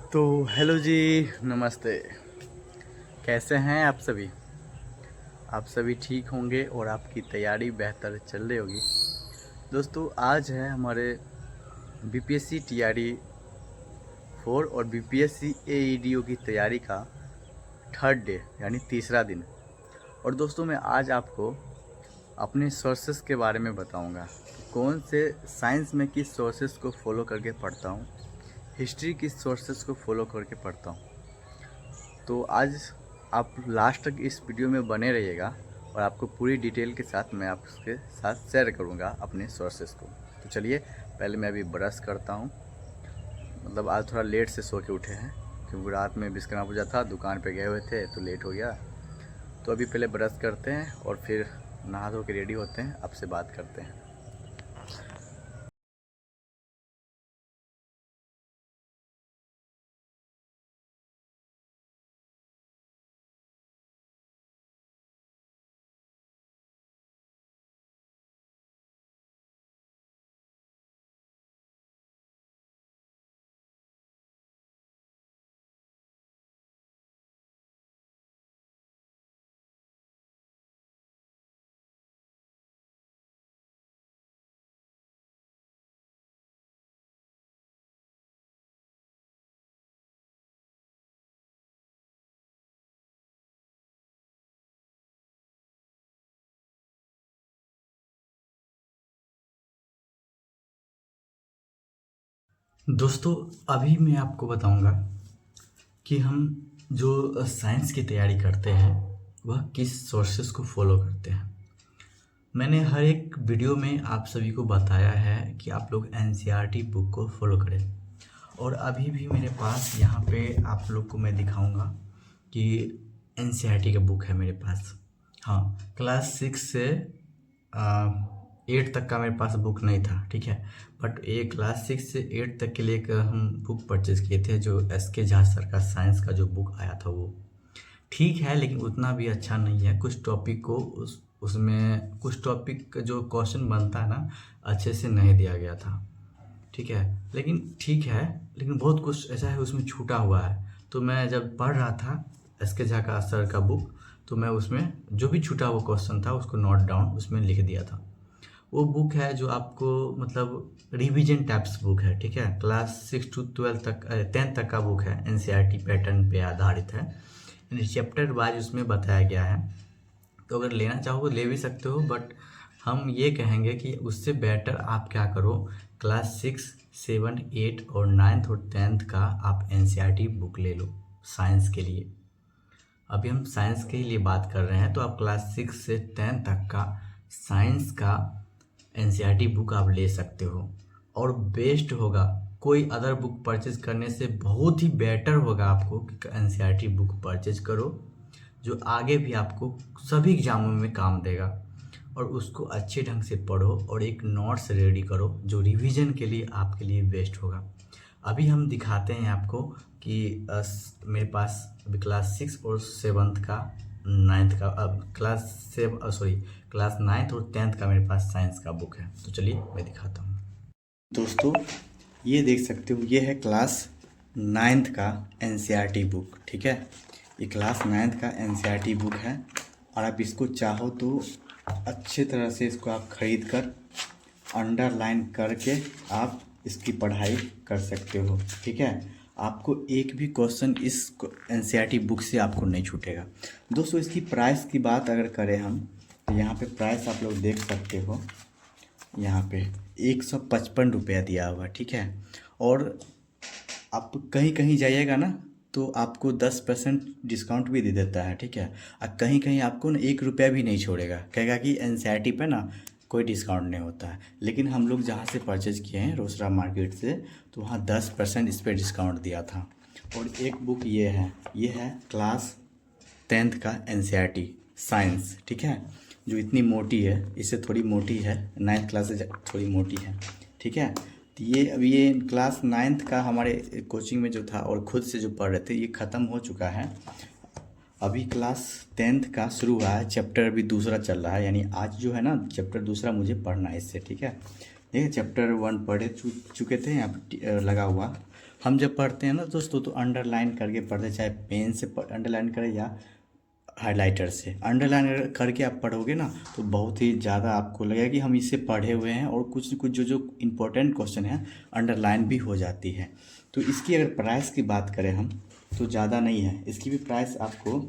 तो हेलो जी, नमस्ते। कैसे हैं आप सभी? आप सभी ठीक होंगे और आपकी तैयारी बेहतर चल रही होगी। दोस्तों, आज है हमारे बीपीएससी टीआरई 4 और बीपीएससी एईडीओ की तैयारी का थर्ड डे यानी तीसरा दिन। और दोस्तों, मैं आज आपको अपने सोर्सेस के बारे में बताऊंगा। कौन से साइंस में किस सोर्सेस को फॉलो करके पढ़ता हूँ, हिस्ट्री किस सोर्सेस को फॉलो करके पढ़ता हूँ। तो आज आप लास्ट तक इस वीडियो में बने रहिएगा और आपको पूरी डिटेल के साथ मैं आपके साथ शेयर करूंगा अपने सोर्सेस को। तो चलिए, पहले मैं अभी ब्रश करता हूं। मतलब आज थोड़ा लेट से सो के उठे हैं क्योंकि रात में विश्वकर्मा पूजा था, दुकान पे गए हुए थे तो लेट हो गया। तो अभी पहले ब्रश करते हैं और फिर नहा धो के रेडी होते हैं, आपसे बात करते हैं। दोस्तों, अभी मैं आपको बताऊंगा कि हम जो साइंस की तैयारी करते हैं वह किस सोर्सेस को फॉलो करते हैं। मैंने हर एक वीडियो में आप सभी को बताया है कि आप लोग एनसीईआरटी बुक को फॉलो करें। और अभी भी मेरे पास यहाँ पे आप लोग को मैं दिखाऊंगा कि एनसीईआरटी का बुक है मेरे पास। हाँ, क्लास 6 से 8 तक का मेरे पास बुक नहीं था, ठीक है। बट ये क्लास 6 से 8 तक के लिए एक हम बुक परचेज़ किए थे, जो एसके झा सर का साइंस का जो बुक आया था वो ठीक है, लेकिन उतना भी अच्छा नहीं है। कुछ टॉपिक को उसमें कुछ टॉपिक का जो क्वेश्चन बनता है ना, अच्छे से नहीं दिया गया था, ठीक है। लेकिन ठीक है, लेकिन बहुत कुछ ऐसा है उसमें छूटा हुआ है। तो मैं जब पढ़ रहा था एसके झा का सर का बुक, तो मैं उसमें जो भी छूटा हुआ क्वेश्चन था उसको नोट डाउन उसमें लिख दिया था। वो बुक है जो आपको मतलब रिवीजन टाइप्स बुक है, ठीक है। क्लास 6 to 12 तक 10 तक का बुक है, एनसीईआरटी पैटर्न पे आधारित है। यानी चैप्टर वाइज उसमें बताया गया है। तो अगर लेना चाहो तो ले भी सकते हो, बट हम ये कहेंगे कि उससे बेटर आप क्या करो, क्लास 6, 7, 8 और 9th और 10th का आप एनसीईआरटी बुक ले लो साइंस के लिए। अभी हम साइंस के लिए बात कर रहे हैं, तो आप क्लास 6 से 10 तक का साइंस का एनसीईआरटी बुक आप ले सकते हो। और बेस्ट होगा, कोई अदर बुक परचेज करने से बहुत ही बेटर होगा आपको कि एनसीईआरटी बुक परचेज करो, जो आगे भी आपको सभी एग्जामों में काम देगा। और उसको अच्छे ढंग से पढ़ो और एक नोट्स रेडी करो जो रिवीजन के लिए आपके लिए बेस्ट होगा। अभी हम दिखाते हैं आपको कि मेरे पास अभी क्लास 6 और 7th का 9th का अब क्लास 9th और 10th का मेरे पास साइंस का बुक है। तो चलिए मैं दिखाता हूँ। दोस्तों, ये देख सकते हो, ये है क्लास 9th का एनसीईआरटी बुक, ठीक है। ये क्लास 9th का एनसीईआरटी बुक है और आप इसको चाहो तो अच्छे तरह से इसको आप खरीद कर अंडरलाइन करके आप इसकी पढ़ाई कर सकते हो, ठीक है। आपको एक भी क्वेश्चन इस एनसीईआरटी बुक से आपको नहीं छूटेगा। दोस्तों, इसकी प्राइस की बात अगर करें हम, तो यहाँ पे प्राइस आप लोग देख सकते हो, यहाँ पे 155 रुपया दिया हुआ, ठीक है। और आप कहीं कहीं जाइएगा ना तो आपको 10% डिस्काउंट भी दे देता है, ठीक है। और कहीं कहीं आपको ना 1 रुपया भी नहीं छोड़ेगा, कहेगा कि एनसीईआरटी पे ना कोई डिस्काउंट नहीं होता है। लेकिन हम लोग जहाँ से परचेज किए हैं रोसड़ा मार्केट से, तो वहाँ 10% इस पर डिस्काउंट दिया था। और एक बुक ये है क्लास 10th का एनसीईआरटी साइंस, ठीक है। जो इतनी मोटी है, इससे थोड़ी मोटी है, 9th क्लास से थोड़ी मोटी है, ठीक है। तो ये अभी ये क्लास 9th का हमारे कोचिंग में जो था और खुद से जो पढ़ रहे थे, ये ख़त्म हो चुका है। अभी क्लास 10th का शुरू हुआ है, चैप्टर अभी दूसरा चल रहा है। यानी आज जो है ना चैप्टर दूसरा मुझे पढ़ना है इससे, ठीक है। देखिए, चैप्टर 1 पढ़े चुके थे, यहाँ पर लगा हुआ। हम जब पढ़ते हैं ना दोस्तों तो अंडरलाइन करके पढ़ते, चाहे पेन से अंडरलाइन करें या हाइलाइटर से। अंडरलाइन करके आप पढ़ोगे ना तो बहुत ही ज़्यादा आपको लगेगा कि हम इससे पढ़े हुए हैं, और कुछ न कुछ जो जो इम्पोर्टेंट क्वेश्चन है अंडरलाइन भी हो जाती है। तो इसकी अगर प्राइस की बात करें हम तो ज़्यादा नहीं है, इसकी भी प्राइस आपको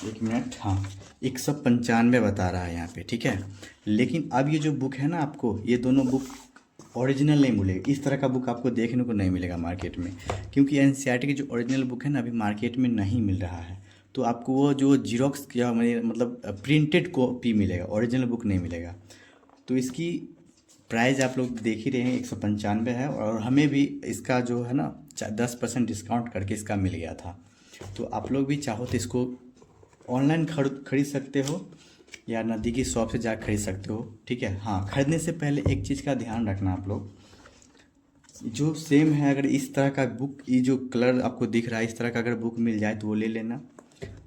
1 मिनट, हाँ 195 बता रहा है यहाँ पे, ठीक है। लेकिन अब ये जो बुक है ना, आपको ये दोनों बुक ओरिजिनल नहीं मिलेगा, इस तरह का बुक आपको देखने को नहीं मिलेगा मार्केट में, क्योंकि एनसीईआरटी की जो ओरिजिनल बुक है ना अभी मार्केट में नहीं मिल रहा है। तो आपको वो जो जीरोक्स या मतलब प्रिंटेड कॉपी मिलेगा, ओरिजिनल बुक नहीं मिलेगा। तो इसकी प्राइस आप लोग देख ही रहे हैं, 195 है, और हमें भी इसका जो है ना 10% डिस्काउंट करके इसका मिल गया था। तो आप लोग भी चाहो तो इसको ऑनलाइन खरीद सकते हो या नज़दीकी शॉप से जा खरीद सकते हो, ठीक है। हाँ, खरीदने से पहले एक चीज़ का ध्यान रखना आप लोग, जो सेम है अगर इस तरह का बुक, ये जो कलर आपको दिख रहा है इस तरह का अगर बुक मिल जाए तो वो ले लेना।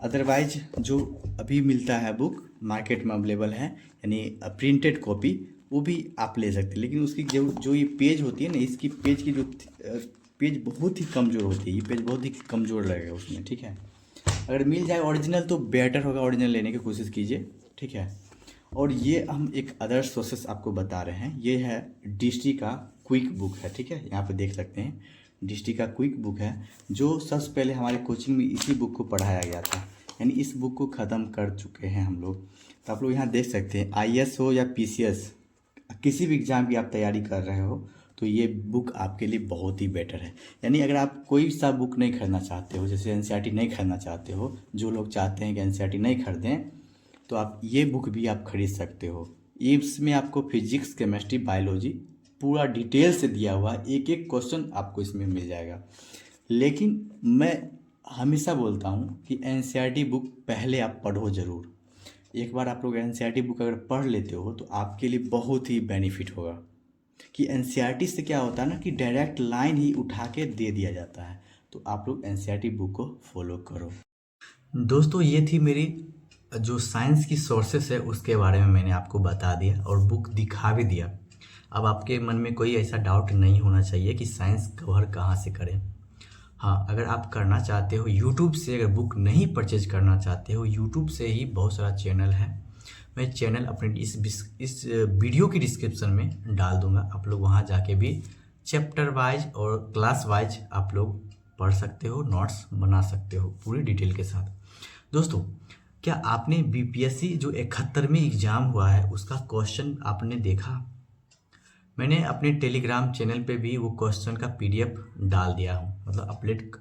अदरवाइज जो अभी मिलता है बुक मार्केट में अवेलेबल है, यानी प्रिंटेड कॉपी, वो भी आप ले सकते हैं। लेकिन उसकी जो ये पेज होती है ना, इसकी पेज की जो पेज बहुत ही कमज़ोर होती है, ये पेज बहुत ही कमज़ोर लगेगा उसमें, ठीक है। अगर मिल जाए ओरिजिनल तो बेटर होगा, ओरिजिनल लेने की कोशिश कीजिए, ठीक है। और ये हम एक अदर सोर्सेस आपको बता रहे हैं, ये है डिस्ट्री का क्विक बुक है, ठीक है। यहाँ पे देख सकते हैं डिस्ट्री का क्विक बुक है, जो सबसे पहले हमारे कोचिंग में इसी बुक को पढ़ाया गया था, यानी इस बुक को ख़त्म कर चुके हैं हम लोग। तो आप लोग यहाँ देख सकते हैं, आईएएस हो या पीसीएस, किसी भी एग्ज़ाम की आप तैयारी कर रहे हो तो ये बुक आपके लिए बहुत ही बेटर है। यानी अगर आप कोई सा बुक नहीं खरीदना चाहते हो, जैसे एनसीईआरटी नहीं खरीदना चाहते हो, जो लोग चाहते हैं कि एनसीईआरटी नहीं खरीदें, तो आप ये बुक भी आप खरीद सकते हो। इसमें आपको फिजिक्स, केमिस्ट्री, बायोलॉजी पूरा डिटेल से दिया हुआ, एक एक क्वेश्चन आपको इसमें मिल जाएगा। लेकिन मैं हमेशा बोलता हूँ कि एनसीईआरटी बुक पहले आप पढ़ो ज़रूर। एक बार आप लोग एनसीईआरटी बुक अगर पढ़ लेते हो तो आपके लिए बहुत ही बेनिफिट होगा। कि एनसीईआरटी से क्या होता है ना कि डायरेक्ट लाइन ही उठा के दे दिया जाता है। तो आप लोग एनसीईआरटी बुक को फॉलो करो। दोस्तों, ये थी मेरी जो साइंस की सोर्सेस है उसके बारे में मैंने आपको बता दिया और बुक दिखा भी दिया। अब आपके मन में कोई ऐसा डाउट नहीं होना चाहिए कि साइंस कवर कहाँ से करें। हाँ, अगर आप करना चाहते हो यूट्यूब से, अगर बुक नहीं परचेज करना चाहते हो, यूट्यूब से ही बहुत सारा चैनल है। मैं चैनल अपने इस वीडियो की डिस्क्रिप्शन में डाल दूंगा, आप लोग वहाँ जाके भी चैप्टर वाइज और क्लास वाइज आप लोग पढ़ सकते हो, नोट्स बना सकते हो पूरी डिटेल के साथ। दोस्तों, क्या आपने बीपीएससी जो 71वीं एग्ज़ाम हुआ है उसका क्वेश्चन आपने देखा? मैंने अपने टेलीग्राम चैनल पे भी वो क्वेश्चन का पीडीएफ डाल दिया हूँ, मतलब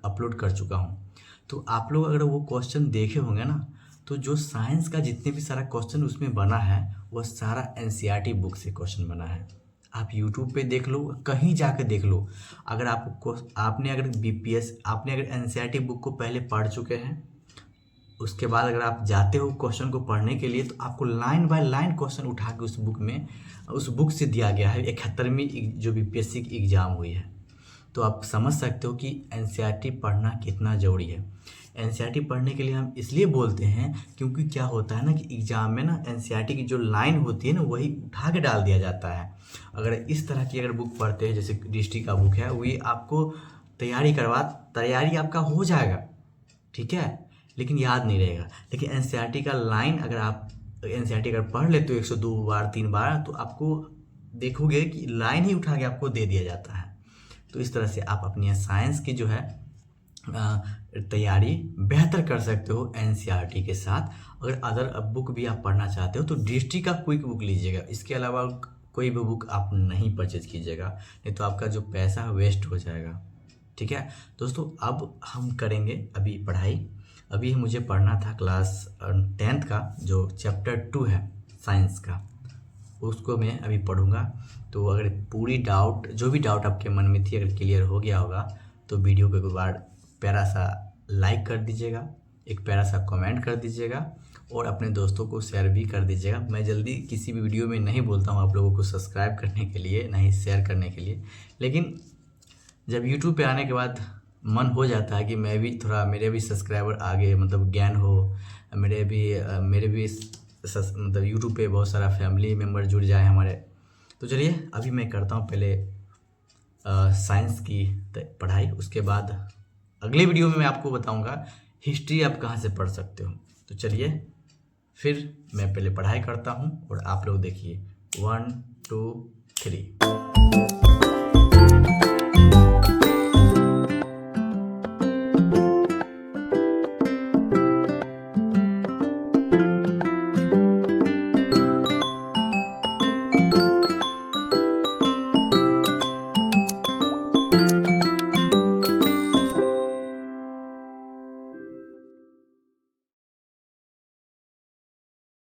अपलोड कर चुका हूँ। तो आप लोग अगर वो क्वेश्चन देखे होंगे ना, तो जो साइंस का जितने भी सारा क्वेश्चन उसमें बना है वो सारा एनसीईआरटी बुक से क्वेश्चन बना है। आप यूट्यूब पे देख लो, कहीं जाकर देख लो। अगर आपने अगर एनसीईआरटी बुक को पहले पढ़ चुके हैं, उसके बाद अगर आप जाते हो क्वेश्चन को पढ़ने के लिए, तो आपको लाइन बाय लाइन क्वेश्चन उठा के उस बुक से दिया गया है 71वीं जो बीपीएससी की एग्ज़ाम हुई है। तो आप समझ सकते हो कि एनसीईआरटी पढ़ना कितना ज़रूरी है। एनसीईआरटी पढ़ने के लिए हम इसलिए बोलते हैं क्योंकि क्या होता है ना कि एग्ज़ाम में ना एनसीईआरटी की जो लाइन होती है ना वही उठा के डाल दिया जाता है। अगर इस तरह की अगर बुक पढ़ते हैं, जैसे डिस्ट्री का बुक है, वही आपको तैयारी आपका हो जाएगा, ठीक है, लेकिन याद नहीं रहेगा। लेकिन एनसीईआरटी का लाइन अगर आप एनसीईआरटी अगर पढ़ लेते हो 102 बार 3 बार, तो आपको देखोगे कि लाइन ही उठा के आपको दे दिया जाता है। तो इस तरह से आप अपनी साइंस की जो है तैयारी बेहतर कर सकते हो एनसीईआरटी के साथ। अगर अदर बुक भी आप पढ़ना चाहते हो तो डिस्ट्री का क्विक बुक लीजिएगा, इसके अलावा कोई भी बुक आप नहीं परचेज कीजिएगा, नहीं तो आपका जो पैसा है वेस्ट हो जाएगा, ठीक है। दोस्तों, अब हम करेंगे अभी पढ़ाई। अभी मुझे पढ़ना था क्लास 10th का जो चैप्टर 2 है साइंस का, उसको मैं अभी पढ़ूंगा। तो अगर जो भी डाउट आपके मन में थी अगर क्लियर हो गया होगा तो वीडियो को एक बार प्यारा सा लाइक कर दीजिएगा, एक प्यारा सा कमेंट कर दीजिएगा और अपने दोस्तों को शेयर भी कर दीजिएगा। मैं जल्दी किसी भी वीडियो में नहीं बोलता हूँ आप लोगों को सब्सक्राइब करने के लिए, नहीं शेयर करने के लिए, लेकिन जब यूट्यूब पे आने के बाद मन हो जाता है कि मैं भी थोड़ा, मेरे भी सब्सक्राइबर आगे मतलब ज्ञान हो, मेरे भी मतलब यूट्यूब पे बहुत सारा फैमिली मेम्बर जुड़ जाए हमारे। तो चलिए अभी मैं करता हूँ पहले साइंस की पढ़ाई। उसके बाद अगले वीडियो में मैं आपको बताऊंगा हिस्ट्री आप कहाँ से पढ़ सकते हो। तो चलिए फिर मैं पहले पढ़ाई करता हूँ और आप लोग देखिए 1 2 3।